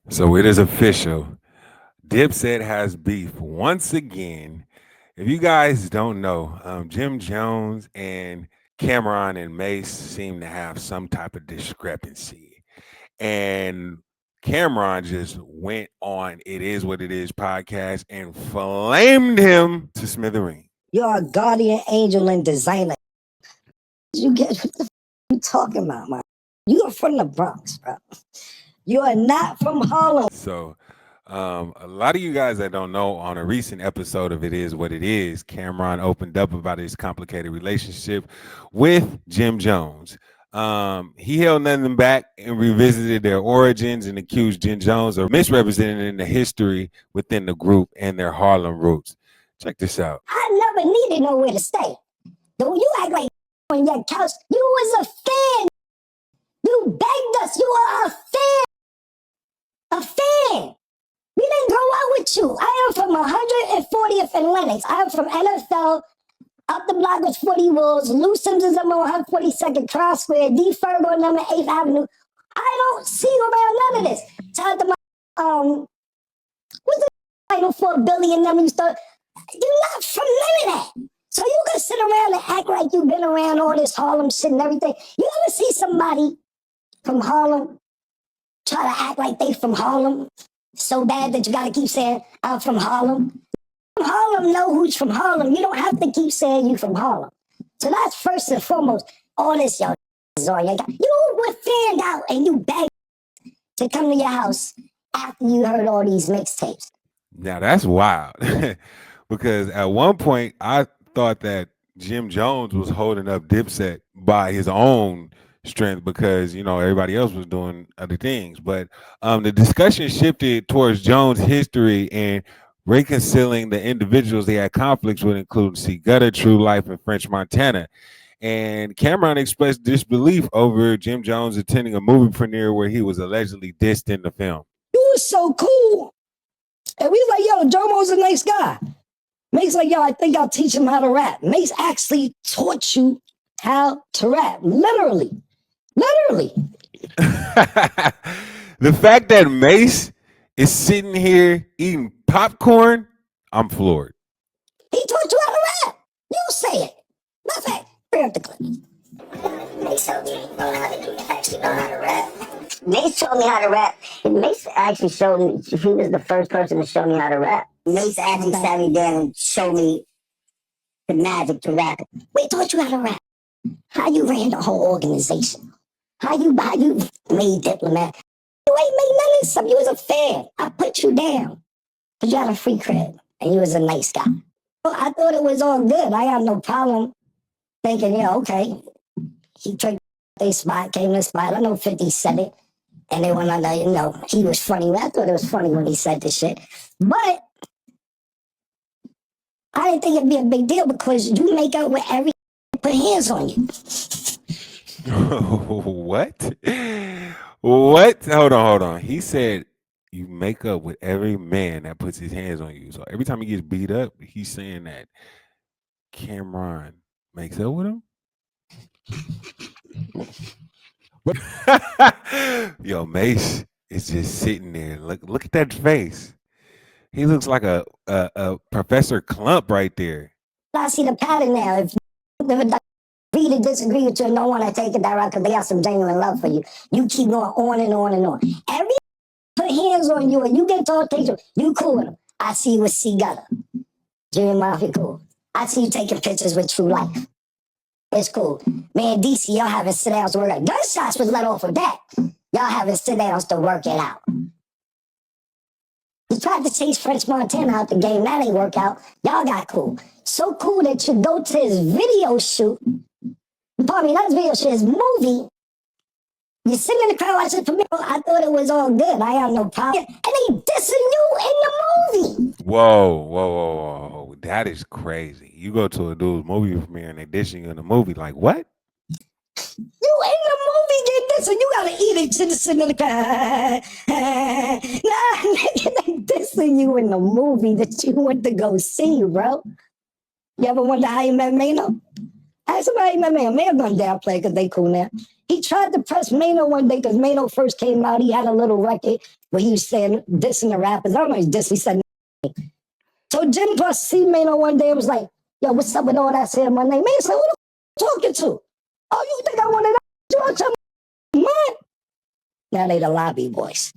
So it is official. Dipset has beef once again. If you guys don't know, Jim Jones and Camron and Mase seem to have some type of discrepancy. And Camron just went on It Is What It Is podcast and flamed him to smithereens. You're a guardian angel and designer. You get what the you talking about, man? You are from the Bronx, bro. You are not from Harlem. So, a lot of you guys that don't know, on a recent episode of It Is What It Is, Camron opened up about his complicated relationship with Jim Jones. He held nothing back and revisited their origins and accused Jim Jones of misrepresenting the history within the group and their Harlem roots. Check this out. I never needed nowhere to stay. Though you act like on your couch, you was a fan. You begged us. You are a fan. A fan. We didn't grow up with you. I am from 140th and Lenox. I am from NFL. Up the block was 40 Wolves. Lou Simpson's on 142nd Cross Square. D. Fergo on number 8th Avenue. I don't see you around none of this. Tell to my what's the title for Billy and them? You're not from none of that. So you can sit around and act like you've been around all this Harlem shit and everything. You ever see somebody from Harlem try to act like they from Harlem so bad that you gotta keep saying, I'm from Harlem? From Harlem know who's from Harlem. You don't have to keep saying you from Harlem. So that's first and foremost. All this, yo, is all you got. You were fanned out and you begged to come to your house after you heard all these mixtapes. Now that's wild. Because at one point I thought that Jim Jones was holding up Dipset by his own strength because everybody else was doing other things. But the discussion shifted towards Jones' history and reconciling the individuals they had conflicts with, including C. Gutter, True Life, and French Montana. And Camron expressed disbelief over Jim Jones attending a movie premiere where he was allegedly dissed in the film. You was so cool. And we was like, yo, Jomo's a nice guy. Mace like, yo, I think I'll teach him how to rap. Mace actually taught you how to rap. Literally. The fact that Mase is sitting here eating popcorn, I'm floored. He taught you how to rap. You say it. Matter of fact, bring up the clip. Mace helped me learn how to actually learn how to rap. Mace taught me how to rap. Mace actually showed me, he was the first person to show me how to rap. Mace actually sat me down and showed me the magic to rap. We taught you how to rap. How you ran the whole organization. How you made Diplomat. You ain't made none of this stuff. You was a fan. I put you down. Because you had a free crib. And you was a nice guy. Well, I thought it was all good. I had no problem thinking, yeah, okay. He took their spot, came to the spot. I know 50 said it. And they went on he was funny. I thought it was funny when he said this shit. But I didn't think it'd be a big deal because you make up with every put hands on you. What? What? Hold on. He said you make up with every man that puts his hands on you. So every time he gets beat up, he's saying that Camron makes up with him. Yo, Mase is just sitting there. Look at that face. He looks like a Professor Clump right there. I see the pattern now. If you agree to disagree with you and don't want to take it that route because they got some genuine love for you, you keep going on and on and on. Every put hands on you and you get told you cool with them. I see you with C. Gutter. Junior Mafia cool. I see you taking pictures with True Life. It's cool. Man, DC, y'all having sit-downs to work out. Gunshots was let off of that. Y'all having sit-downs to work it out. You tried to chase French Montana out the game. That ain't work out. Y'all got cool. So cool that you go to his video shoot. Pardon me, not his video shoot, his movie. You're sitting in the crowd watching for me. I thought it was all good. I have no problem. And they dissing you in the movie. Whoa. That is crazy. You go to a dude's movie premiere and they dissing you in the movie. Like, what? You in the movie get this, and you gotta eat it sitting in the car. Nah, nigga, they dissing you in the movie that you went to go see, bro. You ever wonder how you met Mano? Ask somebody you met Mano. May have gone downplay because they cool now. He tried to press Mano one day because Mano first came out. He had a little record where he was saying, dissing the rappers. I don't know, he's dissing. He said, so Jim Plus see Mano one day and was like, yo, what's up with all that saying my name? Mano said, who the talking to? Oh, you think I wanted that? You want your mine? Now they the lobby boys.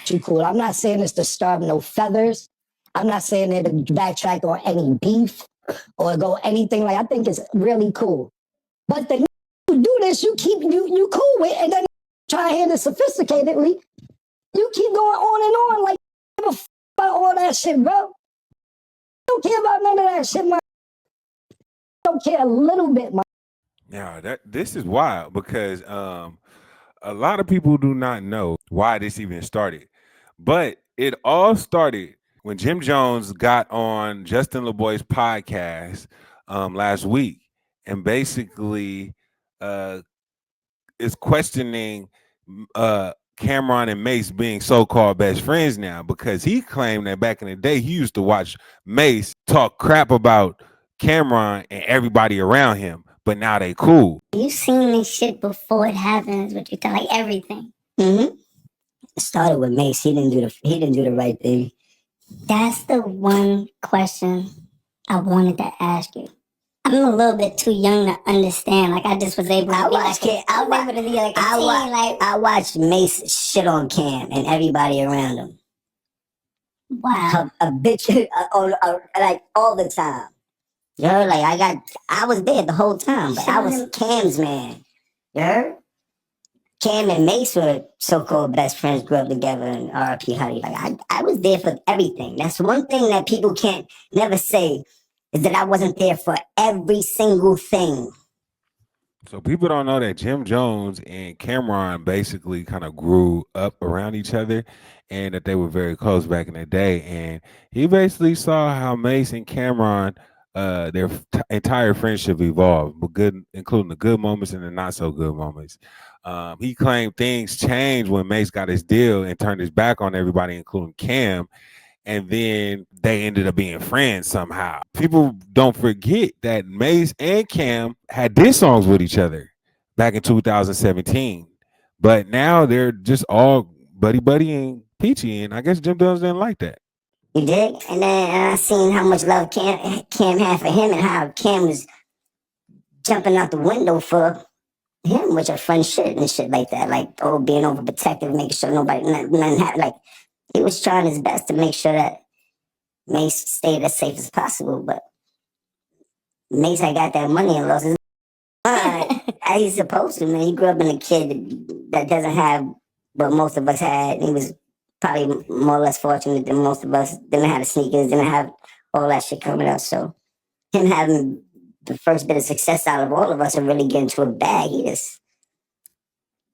Too cool. I'm not saying it's to starve no feathers. I'm not saying it to backtrack on any beef or go anything like. I think it's really cool. But the you do this, you keep you cool with, and then try to handle it sophisticatedly. You keep going on and on like about all that shit, bro. Don't care about none of that shit, man. Don't care a little bit, man. Yeah, this is wild because a lot of people do not know why this even started. But it all started when Jim Jones got on Justin LeBoy's podcast last week and basically is questioning Camron and Mase being so-called best friends now, because he claimed that back in the day he used to watch Mase talk crap about Camron and everybody around him, but now they cool. You seen this shit before it happens, what you tell, like everything. Mm-hmm. It started with Mase. He didn't do the right thing. That's the one question I wanted to ask you. I'm a little bit too young to understand. Like, I just was able to I watched Mase shit on Cam and everybody around him. Wow. A bitch, like all the time. You heard? Like I was there the whole time, but I was Cam's man. You heard? Cam and Mase were so-called best friends, grew up together, and R.I.P. Huddy. Like I was there for everything. That's one thing that people can't never say, is that I wasn't there for every single thing. So people don't know that Jim Jones and Camron basically kind of grew up around each other and that they were very close back in the day. And he basically saw how Mase and Camron, their entire friendship evolved, but good, including the good moments and the not so good moments. He claimed things changed when Mase got his deal and turned his back on everybody, including Cam. And then they ended up being friends somehow. People don't forget that Mase and Cam had diss songs with each other back in 2017. But now they're just all buddy and peachy. And I guess Jim Jones didn't like that. He did. And then I seen how much love Cam had for him and how Cam was jumping out the window for him, which are fun shit and shit like that. Like, being overprotective, making sure nothing happened. Like, he was trying his best to make sure that Mase stayed as safe as possible, but Mase had got that money and lost his mind as he's supposed to, man. He grew up in a kid that doesn't have what most of us had. He was probably more or less fortunate than most of us. Didn't have the sneakers, didn't have all that shit coming out. So him having the first bit of success out of all of us and really getting to a bag, he just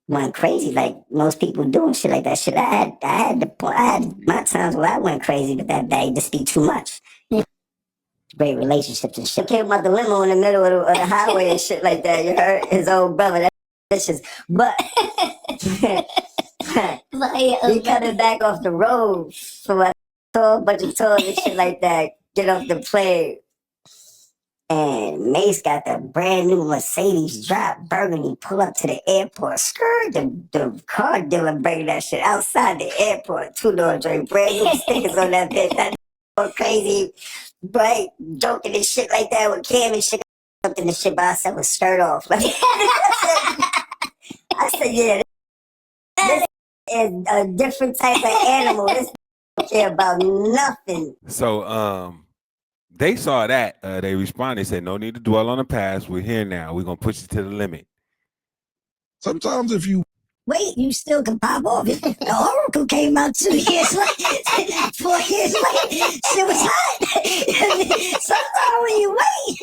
went crazy like most people doing shit like that. Shit, I had my times where I went crazy with that bag, just be too much. Great relationships and shit. Came out the limo in the middle of the highway and shit like that. You heard? His old brother. That's just, but he coming back off the road for a bunch of tours and shit like that. Get off the plane. And Mase got the brand new Mercedes drop burgundy, pull up to the airport, skirt the car dealer bring that shit outside the airport, $2 drink, brand new stickers on that bitch. That crazy, bright, joking and shit like that with Cam and shit. Something the shit by myself with skirt off. Like, I said, yeah, this is a different type of animal. This don't care about nothing. So they saw that. They responded, said, no need to dwell on the past. We're here now. We're going to push it to the limit. Sometimes if you wait, you still can pop off. The Oracle came out 2 years later, 4 years later. Shit was hot. Sometimes when you wait,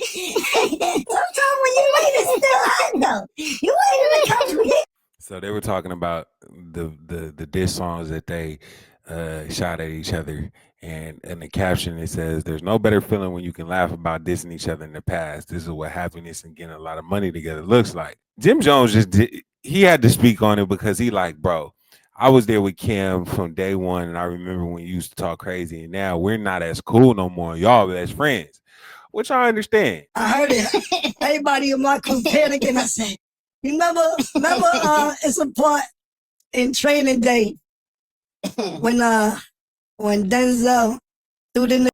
it's still hot though. You wait in the country. So they were talking about the diss songs that they shot at each other. And in the caption, it says, there's no better feeling when you can laugh about dissing each other in the past. This is what happiness and getting a lot of money together looks like. Jim Jones he had to speak on it because he like, bro, I was there with Kim from day one. And I remember when you used to talk crazy and now we're not as cool no more. Y'all best friends. which I understand. I heard it. Everybody in my crew panicking. I said, you remember, it's a part in Training Day when Denzel threw the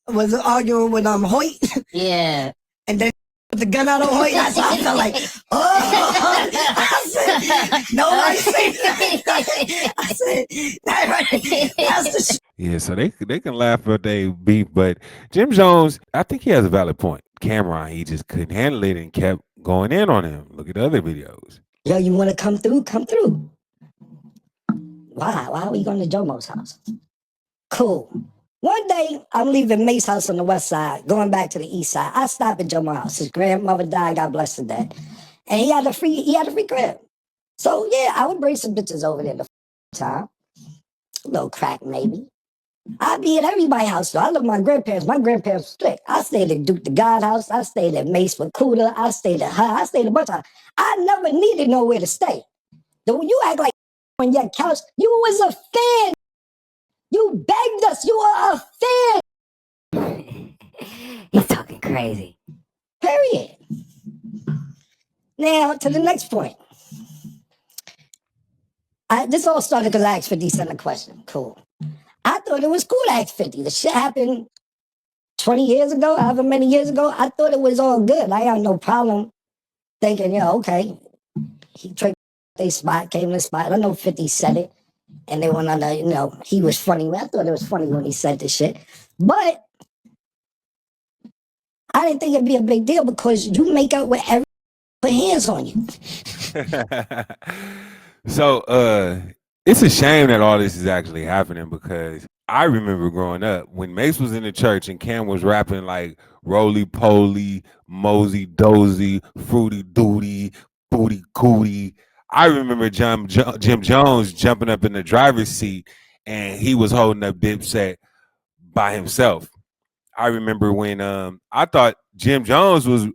was arguing with Hoyt. Yeah. And then put the gun out on Hoyt. That's how I felt like, oh, I said, nobody say that. I said, that's the shit. Yeah, so they can laugh at they beef, but Jim Jones, I think he has a valid point. Camron, he just couldn't handle it and kept going in on him. Look at the other videos. Yo, you want to come through? Come through. Why? Why are we going to Jomo's house? Cool. One day, I'm leaving Mase's house on the west side, going back to the east side. I stop at Jomo's house. His grandmother died, God bless her dead. And he had a free crib. So yeah, I would bring some bitches over there the time. A little crack maybe. I be at everybody's house though. I love my grandparents. My grandparents were strict. I stayed at Duke the God house. I stayed at Mase with Cuda. I stayed at her. I stayed a bunch of. I never needed nowhere to stay. So when you act like on your couch, you was a fan. You begged us. You were a fan. He's talking crazy. Period. Now to the next point. This all started because I asked 50 Cent a question. Cool. I thought it was cool to ask 50. The shit happened 20 years ago, however many years ago. I thought it was all good. I had no problem thinking, okay, he tricked they spot, came to the spot. I know 50 said it. And they went on the, he was funny. I thought it was funny when he said this shit. But I didn't think it'd be a big deal because you make up with everyone put hands on you. So it's a shame that all this is actually happening because I remember growing up when Mase was in the church and Cam was rapping like roly poly, mosey dozy, fruity dooty, booty cootie. I remember Jim Jones jumping up in the driver's seat and he was holding up Dipset by himself. I remember when I thought Jim Jones was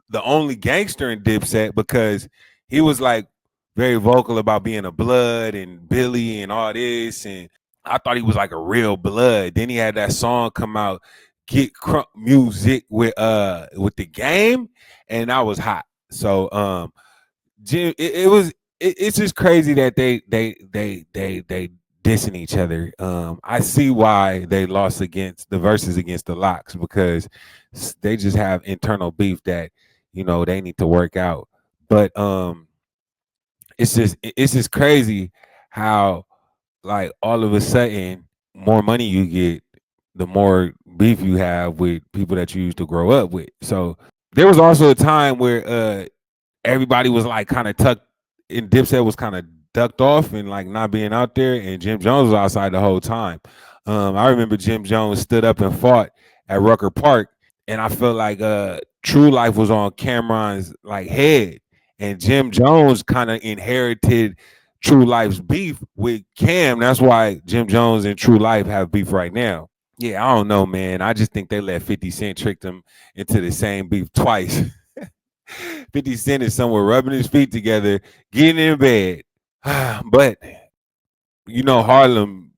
the only gangster in Dipset because he was like very vocal about being a blood and Billy and all this, and I thought he was like a real blood. Then he had that song come out, Get Crunk Music with the Game, and I was hot. So Jim, it's just crazy that they dissing each other. I see why they lost against the verses against the Locks because they just have internal beef that they need to work out. But it's just crazy how like all of a sudden more money you get, the more beef you have with people that you used to grow up with. So there was also a time where everybody was like kind of tucked and Dipset was kind of ducked off and like not being out there, and Jim Jones was outside the whole time. I remember Jim Jones stood up and fought at Rucker Park, and I felt like True Life was on Camron's like head, and Jim Jones kind of inherited True Life's beef with Cam. That's why Jim Jones and True Life have beef right now. Yeah, I don't know, man. I just think they let 50 Cent trick them into the same beef twice. 50 Cent is somewhere rubbing his feet together, getting in bed. But Harlem,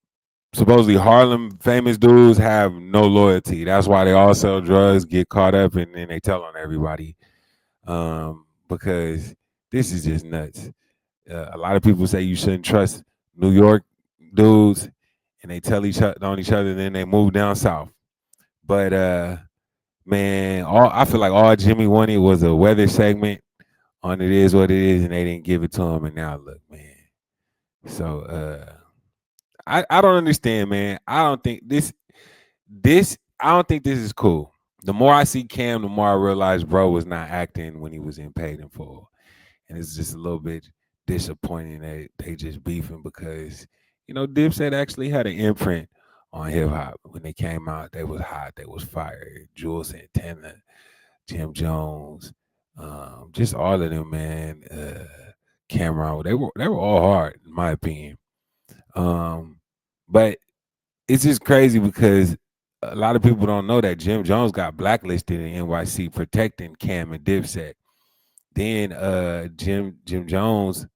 supposedly Harlem famous dudes have no loyalty. That's why they all sell drugs, get caught up, and then they tell on everybody. Because this is just nuts. A lot of people say you shouldn't trust New York dudes, and they tell on each other, and then they move down south. But man, I feel like all Jimmy wanted was a weather segment on It Is What It Is, and they didn't give it to him. And now look, man. So I don't understand, man. I don't think this is cool. The more I see Cam, the more I realize bro was not acting when he was in Paid in Full. And it's just a little bit disappointing that they just beefing because, Dipset actually had an imprint on hip hop. When they came out, they was hot, they was fire. Jules Santana, Jim Jones, just all of them, man. Camron, they were all hard, in my opinion. But it's just crazy because a lot of people don't know that Jim Jones got blacklisted in NYC protecting Cam and Dipset. Then Jim Jones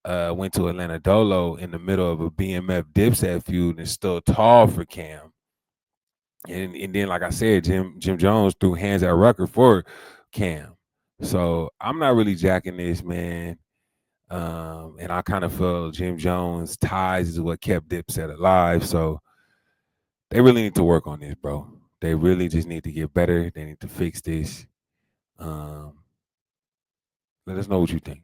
went to Atlanta Dolo in the middle of a BMF Dipset feud and stood tall for Cam. And then like I said, Jim Jones threw hands at Rucker for Cam. So I'm not really jacking this, man. And I kind of feel Jim Jones' ties is what kept Dipset alive. So they really need to work on this, bro. They really just need to get better. They need to fix this. Um, Let us know what you think.